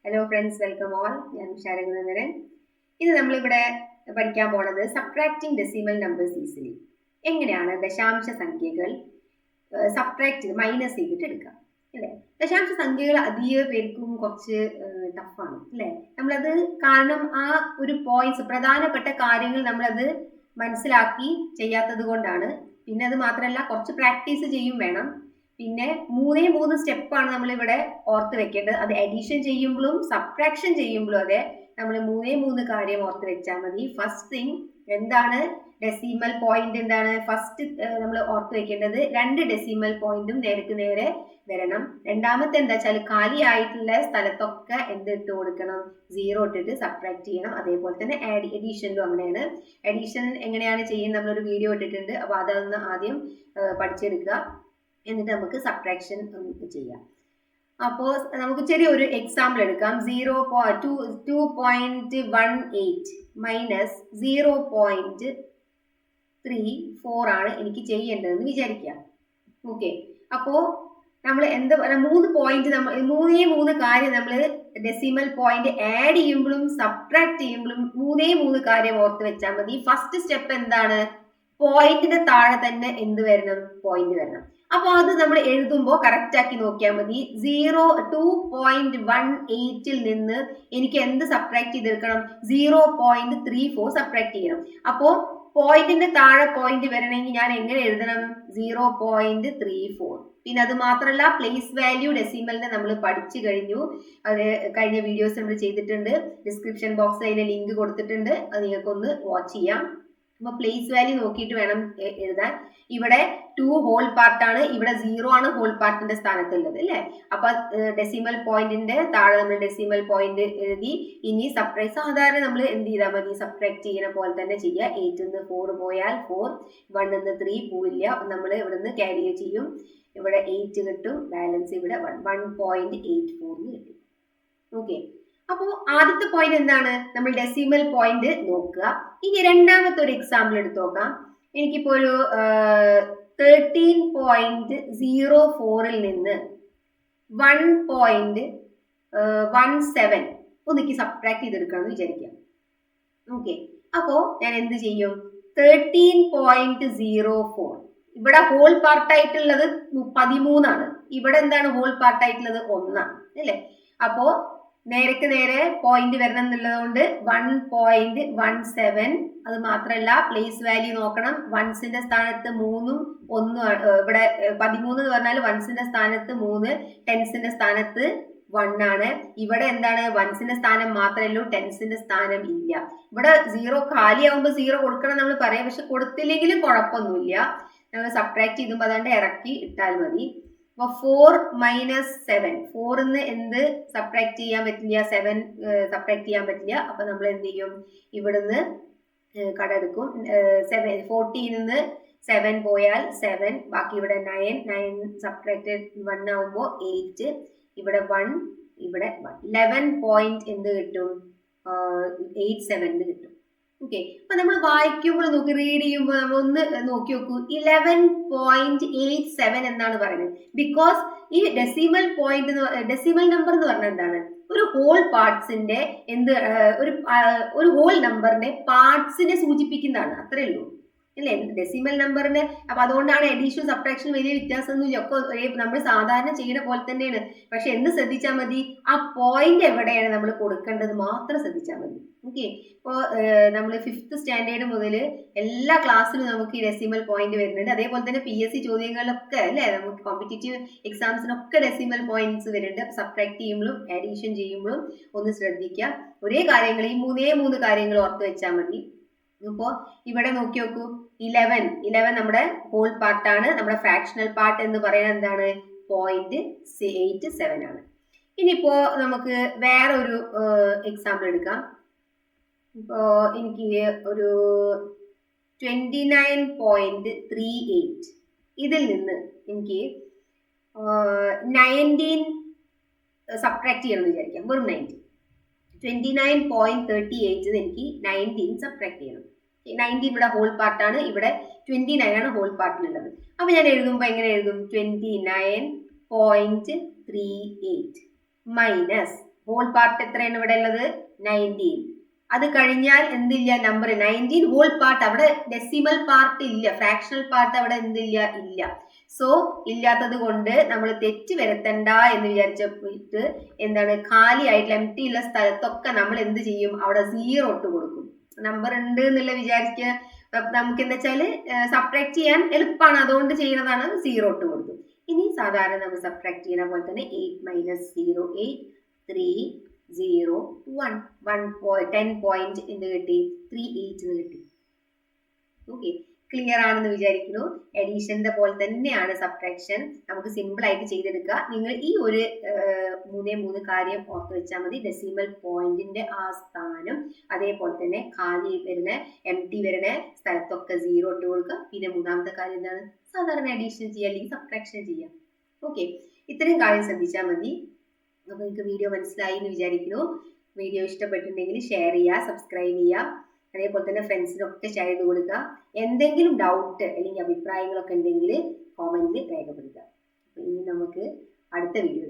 Hello friends, welcome all. ഞാൻ ശരഗുനന്ദനൻ. ഇത് നമ്മളിവിടെ പഠിക്കാൻ പോണത് സബ്ട്രാക്റ്റിംഗ് ഡെസിമൽ നമ്പേഴ്സ് ഈസിലി. എങ്ങനെയാണ് ദശാംശ സംഖ്യകൾ മൈനസ് ചെയ്തിട്ട് എടുക്കാം അല്ലേ? ദശാംശ സംഖ്യകൾ അധിക പേർക്കും കുറച്ച് ടഫാണ് അല്ലേ? നമ്മളത് കാരണം ആ ഒരു പോയിന്റ്സ്, പ്രധാനപ്പെട്ട കാര്യങ്ങൾ നമ്മളത് മനസ്സിലാക്കി ചെയ്യാത്തത് കൊണ്ടാണ്. പിന്നെ അത് മാത്രമല്ല, കുറച്ച് പ്രാക്ടീസ് ചെയ്യും വേണം. പിന്നെ മൂന്ന് സ്റ്റെപ്പാണ് നമ്മൾ ഇവിടെ ഓർത്ത് വെക്കേണ്ടത്. അത് അഡീഷൻ ചെയ്യുമ്പോഴും സബ്ട്രാക്ഷൻ ചെയ്യുമ്പോഴും അതെ, നമ്മൾ മൂന്ന് കാര്യം ഓർത്ത് വെച്ചാൽ മതി. ഫസ്റ്റ് തിങ് എന്താണ്? ഡെസിമൽ പോയിന്റ് എന്താണ്? ഫസ്റ്റ് നമ്മൾ ഓർത്ത് വെക്കേണ്ടത് 2 ഡെസിമൽ പോയിന്റും നേർക്ക് നേരെ വരണം. രണ്ടാമത്തെ എന്താ വെച്ചാൽ കാലി ആയിട്ടുള്ള സ്ഥലത്തൊക്കെ എന്ത് ഇട്ട് കൊടുക്കണം? 0 ഇട്ടിട്ട് സബ്ട്രാക്ട് ചെയ്യണം. അതേപോലെ തന്നെ എഡീഷനിലും അങ്ങനെയാണ്. എഡീഷൻ എങ്ങനെയാണ് ചെയ്യുന്നത് നമ്മളൊരു വീഡിയോ ഇട്ടിട്ടുണ്ട്. അപ്പൊ അതൊന്ന് ആദ്യം പഠിച്ചെടുക്കുക. എന്നിട്ട് നമുക്ക് സബ്ട്രാക്ഷൻ ചെയ്യാം. അപ്പോൾ നമുക്ക് ചെറിയൊരു എക്സാമ്പിൾ എടുക്കാം. 2.18 മൈനസ് 0.34 ആണ് എനിക്ക് ചെയ്യേണ്ടതെന്ന് വിചാരിക്കാം. ഓക്കെ, അപ്പോ നമ്മൾ എന്താ പറയുക, 3 പോയിന്റ് നമ്മൾ മൂന്ന് കാര്യം നമ്മൾ ഡെസിമൽ പോയിന്റ് ആഡ് ചെയ്യുമ്പോഴും സബ്ട്രാക്ട് ചെയ്യുമ്പോഴും 3 കാര്യം ഓർത്ത് വെച്ചാൽ മതി. ഫസ്റ്റ് സ്റ്റെപ്പ് എന്താണ്? പോയിന്റിന്റെ താഴെ തന്നെ എന്ത് വരണം? പോയിന്റ് വരണം. അപ്പൊ അത് നമ്മൾ എഴുതുമ്പോൾ കറക്റ്റ് ആക്കി നോക്കിയാൽ മതി. 2.18 നിന്ന് എനിക്ക് എന്ത് സബ്ട്രാക്ട് ചെയ്തെടുക്കണം? 0.34 സബ്ട്രാക്ട് ചെയ്യണം. അപ്പോ പോയിന്റിന്റെ താഴെ പോയിന്റ് വരണമെങ്കിൽ ഞാൻ എങ്ങനെ എഴുതണം? 0.34. പിന്നെ അത് മാത്രമല്ല, പ്ലേസ് വാല്യൂ ഡെസിമലിനെ നമ്മൾ പഠിച്ചു കഴിഞ്ഞു. അത് കഴിഞ്ഞ വീഡിയോസ് നമ്മൾ ചെയ്തിട്ടുണ്ട്. ഡിസ്ക്രിപ്ഷൻ ബോക്സിൽ അതിന്റെ ലിങ്ക് കൊടുത്തിട്ടുണ്ട്. അത് നിങ്ങൾക്കൊന്ന് വാച്ച് ചെയ്യാം. അപ്പൊ പ്ലേസ് വാല്യൂ നോക്കിയിട്ട് വേണം എഴുതാൻ. ഇവിടെ 2 ഹോൾ പാർട്ടാണ്, ഇവിടെ 0 ആണ് ഹോൾ പാർട്ടിന്റെ സ്ഥാനത്തുള്ളത് അല്ലെ? അപ്പൊ ഡെസിമൽ പോയിന്റിന്റെ താഴെ നമ്മൾ ഡെസിമൽ പോയിന്റ് എഴുതി. ഇനി സബ്ട്രാക്ട് സാധാരണ നമ്മൾ എന്ത് ചെയ്താൽ മതി? സബ്ട്രാക്ട് ചെയ്യുന്ന പോലെ തന്നെ ചെയ്യുക. 8 നിന്ന് 4 പോയാൽ 4, 1 നിന്ന് 3 പോവില്ല. നമ്മൾ ഇവിടെ നിന്ന് ക്യാരി ചെയ്യും. ഇവിടെ 8 കിട്ടും. ബാലൻസ് ഇവിടെ 1.84 കിട്ടും. ഓക്കെ, അപ്പോ ആദ്യത്തെ പോയിന്റ് എന്താണ്? നമ്മൾ ഡെസിമൽ പോയിന്റ് നോക്കുക. ഇനി രണ്ടാമത്തെ ഒരു എക്സാമ്പിൾ എടുത്ത് നോക്കാം. എനിക്കിപ്പോ ഒരു 13.04 നിന്ന് 1.17 ഒന്നിക്ക് സബ്ട്രാക്ട് ചെയ്തെടുക്കണം എന്ന് വിചാരിക്കാം. ഓക്കെ, അപ്പോ ഞാൻ എന്ത് ചെയ്യും? 13.04 ഇവിടെ ഹോൾ പാർട്ടായിട്ടുള്ളത് 13 ആണ്. ഇവിടെ എന്താണ് ഹോൾ പാർട്ടായിട്ടുള്ളത്? 1 ആണ് അല്ലേ? അപ്പോ നേരക്ക് നേരെ പോയിന്റ് വരണം എന്നുള്ളത് കൊണ്ട് 1.17. അത് മാത്രമല്ല, പ്ലേസ് വാല്യൂ നോക്കണം. വൺസിന്റെ സ്ഥാനത്ത് 3ഉം 1ഉം. ഇവിടെ 13 എന്ന് പറഞ്ഞാൽ വൺസിന്റെ സ്ഥാനത്ത് 3, ടെൻസിന്റെ സ്ഥാനത്ത് 1 ആണ്. ഇവിടെ എന്താണ്? വൺസിന്റെ സ്ഥാനം മാത്രമേ ഉള്ളൂ, ടെൻസിന്റെ സ്ഥാനം ഇല്ല. ഇവിടെ 0 കാലിയാവുമ്പോൾ 0 കൊടുക്കണം നമ്മൾ പറയാം. പക്ഷെ കൊടുത്തില്ലെങ്കിലും കുഴപ്പമൊന്നുമില്ല. നമ്മൾ സബ്ട്രാക്ട് ചെയ്യുമ്പോൾ അതുകൊണ്ട് ഇറക്കി ഇട്ടാൽ മതി. അപ്പൊ 4 മൈനസ് 7, 4 എന്ത് സബ്ട്രാക്ട് ചെയ്യാൻ പറ്റില്ല? 7 സബ്ട്രാക്ട് ചെയ്യാൻ പറ്റില്ല. അപ്പൊ നമ്മൾ എന്ത് ചെയ്യും? ഇവിടുന്ന് കടെടുക്കും. 14 നിന്ന് 7 പോയാൽ 7, ബാക്കി ഇവിടെ 9 സബ്ട്രാക്റ്റഡ് 1 ആവുമ്പോൾ 8, ഇവിടെ 1, ഇവിടെ 1. 11 പോയിന്റ് എന്ത് കിട്ടും? 87 കിട്ടും. ഓക്കെ, അപ്പൊ നമ്മൾ വായിക്കുമ്പോൾ നോക്കി, റീഡ് ചെയ്യുമ്പോൾ നമ്മൾ ഒന്ന് നോക്കി നോക്കൂ. 11.87 എന്നാണ് പറയുന്നത്. ബിക്കോസ് ഈ ഡെസിമൽ പോയിന്റ്, ഡെസിമൽ നമ്പർ എന്ന് പറഞ്ഞാൽ എന്താണ്? ഒരു ഹോൾ പാർട്സിന്റെ ഒരു ഹോൾ നമ്പറിന്റെ പാർട്സിനെ സൂചിപ്പിക്കുന്നതാണ്. അത്രേ ഉള്ളൂ അല്ലേ ഡെസിമൽ നമ്പറിന്റെ. അപ്പൊ അതുകൊണ്ടാണ് എഡീഷൻ സബ്ട്രാക്ഷൻ വലിയ വ്യത്യാസമൊന്നുമില്ല. ഒക്കെ നമ്മൾ സാധാരണ ചെയ്യുന്ന പോലെ തന്നെയാണ്. പക്ഷെ എന്ത് ശ്രദ്ധിച്ചാൽ മതി? ആ പോയിന്റ് എവിടെയാണ് നമ്മൾ കൊടുക്കേണ്ടത് മാത്രം ശ്രദ്ധിച്ചാൽ മതി. ഓക്കെ, ഇപ്പോൾ നമ്മൾ 5th സ്റ്റാൻഡേർഡ് മുതൽ എല്ലാ ക്ലാസ്സിലും നമുക്ക് ഈ ഡെസിമൽ പോയിന്റ് വരുന്നുണ്ട്. അതേപോലെ തന്നെ PSC ചോദ്യങ്ങളിലൊക്കെ അല്ലേ, നമുക്ക് കോമ്പറ്റേറ്റീവ് എക്സാംസിനൊക്കെ ഡെസിമൽ പോയിന്റ്സ് വരുന്നുണ്ട്. സബ്ട്രാക്ട് ചെയ്യുമ്പോഴും അഡീഷൻ ചെയ്യുമ്പോഴും ഒന്ന് ശ്രദ്ധിക്കുക. ഒരേ കാര്യങ്ങൾ, ഈ മൂന്ന് കാര്യങ്ങൾ ഓർത്ത് വെച്ചാൽ മതി. ഇപ്പോ ഇവിടെ നോക്കി നോക്കൂ. 11 നമ്മുടെ ഹോൾ പാർട്ടാണ്. നമ്മുടെ ഫ്രാക്ഷണൽ പാർട്ട് എന്ന് പറയുന്നത് എന്താണ്? 0.87 ആണ്. ഇനിയിപ്പോ നമുക്ക് വേറെ ഒരു എക്സാമ്പിൾ എടുക്കാം. ഇപ്പോ എനിക്ക് ഒരു 29.38 ഇതിൽ നിന്ന് എനിക്ക് 19 സബ്ട്രാക്ട് ചെയ്യണം എന്ന് വിചാരിക്കാം. വെറും 19. 29.38 എനിക്ക് 19 സബ്ട്രാക്ട് ചെയ്യണം. 19 ഇവിടെ ഹോൾ പാർട്ടാണ്, ഇവിടെ 29 ആണ് ഹോൾ പാർട്ടിലുള്ളത്. അപ്പൊ ഞാൻ എഴുതുമ്പോൾ എങ്ങനെ എഴുതും? 29.38 മൈനസ് ഹോൾ പാർട്ട് എത്രയാണ് ഇവിടെ ഉള്ളത്? 19. അത് കഴിഞ്ഞാൽ എന്തില്ല? Number 19 whole part. അവിടെ ഡെസിമൽ പാർട്ട് ഇല്ല, ഫ്രാക്ഷണൽ പാർട്ട് അവിടെ എന്തില്ല? ഇല്ല. സോ ഇല്ലാത്തത് കൊണ്ട് നമ്മൾ തെറ്റ് വരുത്തണ്ട എന്ന് വിചാരിച്ചിട്ട് എന്താണ്, ഖാലി ആയിട്ടുള്ള എംപ്റ്റി ഉള്ള സ്ഥലത്തൊക്കെ നമ്മൾ എന്ത് ചെയ്യും? അവിടെ 0 ഇട്ട് കൊടുക്കും. നമ്പർ ഉണ്ട് എന്നുള്ള വിചാരിക്കുക, നമുക്ക് എന്താ വെച്ചാല് സബ്ട്രാക്ട് ചെയ്യാൻ എളുപ്പമാണ്, അതുകൊണ്ട് ചെയ്യുന്നതാണ്. 0 ഇട്ട് കൊടുത്തു. ഇനി സാധാരണ നമ്മൾ സബ്ട്രാക്ട് ചെയ്യുന്ന പോലെ തന്നെ 8 - 0 8 3 0 1 10 പോയിന്റ് എന്ത് കിട്ടി? 38 എന്ന് കിട്ടി. ഓക്കെ, ക്ലിയർ ആണെന്ന് വിചാരിക്കുന്നു. എഡീഷന്റെ പോലെ തന്നെയാണ് സബ്ട്രാക്ഷൻ, നമുക്ക് സിമ്പിൾ ആയിട്ട് ചെയ്തെടുക്കുക. നിങ്ങൾ ഈ ഒരു 3 കാര്യം ഓർത്ത് വെച്ചാൽ മതി. ഡെസിമൽ പോയിന്റിന്റെ ആ സ്ഥാനം, അതേപോലെ തന്നെ ഖാലി വരുന്ന എംപ്റ്റി വരുന്ന സ്ഥലത്തൊക്കെ 0 ഇട്ട് കൊടുക്കുക. പിന്നെ മൂന്നാമത്തെ കാര്യം എന്താണ്? സാധാരണ അഡീഷൻ ചെയ്യുക അല്ലെങ്കിൽ സബ്ട്രാക്ഷൻ ചെയ്യുക. ഓക്കെ, ഇത്രയും കാര്യം ശ്രദ്ധിച്ചാൽ മതി. അപ്പോൾ നിങ്ങൾക്ക് വീഡിയോ മനസ്സിലായി എന്ന് വിചാരിക്കുന്നു. വീഡിയോ ഇഷ്ടപ്പെട്ടിട്ടുണ്ടെങ്കിൽ ഷെയർ ചെയ്യുക, സബ്സ്ക്രൈബ് ചെയ്യുക, അതേപോലെ തന്നെ ഫ്രണ്ട്സിനൊക്കെ ഷെയർ ചെയ്ത് കൊടുക്കുക. എന്തെങ്കിലും ഡൗട്ട് അല്ലെങ്കിൽ അഭിപ്രായങ്ങളൊക്കെ ഉണ്ടെങ്കിൽ കോമന്റിൽ രേഖപ്പെടുത്തുക. ഇനി നമുക്ക് അടുത്ത വീഡിയോ